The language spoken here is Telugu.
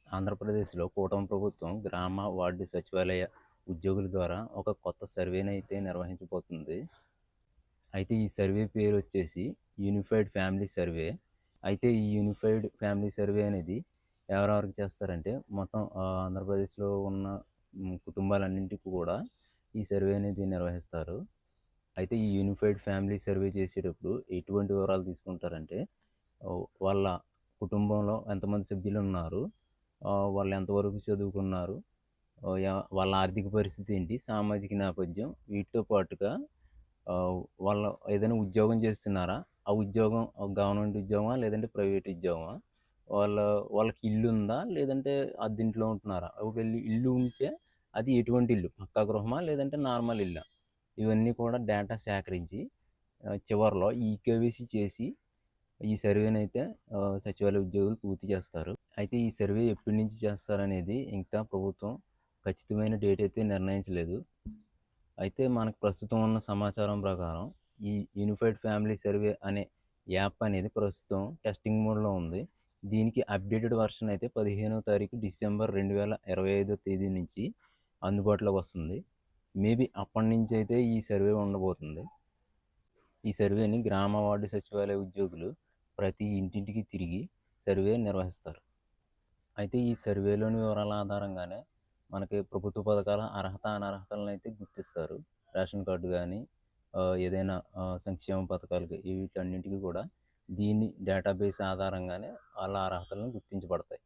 ఆంధ్రప్రదేశ్‌లో కూటమి ప్రభుత్వం గ్రామ, వార్డు సచివాలయ ఉద్యోగుల ద్వారా ఒక కొత్త సర్వేనైతే నిర్వహించబోతుంది. అయితే ఈ సర్వే పేరొచ్చేసి యూనిఫైడ్ ఫ్యామిలీ సర్వే. అయితే ఈ యూనిఫైడ్ ఫ్యామిలీ సర్వే అనేది ఎవరెవరికి చేస్తారంటే మొత్తం ఆంధ్రప్రదేశ్‌లో ఉన్న కుటుంబాలన్నింటికి కూడా ఈ సర్వే అనేది నిర్వహిస్తారు. అయితే ఈ యూనిఫైడ్ ఫ్యామిలీ సర్వే చేసేటప్పుడు ఎటువంటి వివరాలు తీసుకుంటారంటే వాళ్ళ కుటుంబంలో ఎంతమంది సభ్యులున్నారు, వాళ్ళు ఎంతవరకు చదువుకున్నారు, వాళ్ళ ఆర్థిక పరిస్థితి ఏంటి, సామాజిక నేపథ్యం వీటితో పాటుగా వాళ్ళు ఏదైనా ఉద్యోగం చేస్తున్నారా? ఆ ఉద్యోగం గవర్నమెంట్ ఉద్యోగమా? లేదంటే ప్రైవేట్ ఉద్యోగమా? వాళ్ళ వాళ్ళకి ఇల్లుందా? లేదంటే అద్దింట్లో ఉంటున్నారా? ఒకవేళ ఇల్లు ఉంటే అది ఎటువంటి ఇల్లు? పక్కా గృహమా? లేదంటే నార్మల్ ఇల్లా? ఇవన్నీ కూడా డేటా సేకరించి చివర్లో ఈ కేవైసీ చేసి ఈ సర్వేనైతే సచివాలయ ఉద్యోగులు పూర్తి చేస్తారు. అయితే ఈ సర్వే ఎప్పటి నుంచి చేస్తారనేది ఇంకా ప్రభుత్వం ఖచ్చితమైన డేట్ అయితే నిర్ణయించలేదు. అయితే మనకు ప్రస్తుతం ఉన్న సమాచారం ప్రకారం ఈ యూనిఫైడ్ ఫ్యామిలీ సర్వే అనే యాప్ అనేది ప్రస్తుతం టెస్టింగ్ మోడ్‌లో ఉంది. దీనికి అప్డేటెడ్ వర్షన్ అయితే 15వ తారీఖు డిసెంబర్ 2025 తేదీ నుంచి అందుబాటులోకి వస్తుంది. మేబీ అప్పటినుంచైతే ఈ సర్వే ఉండబోతుంది. ఈ సర్వేని గ్రామ వార్డు సచివాలయ ఉద్యోగులు ప్రతి ఇంటింటికి తిరిగి సర్వే నిర్వహిస్తారు. అయితే ఈ సర్వేలోని వివరాల ఆధారంగానే మనకి ప్రభుత్వ పథకాల అర్హత, అనర్హతలను అయితే గుర్తిస్తారు. రేషన్ కార్డు గానీ, ఏదైనా సంక్షేమ పథకాలకి వీటన్నింటికి కూడా దీని డేటాబేస్ ఆధారంగానే వాళ్ళ అర్హతలను గుర్తించబడతాయి.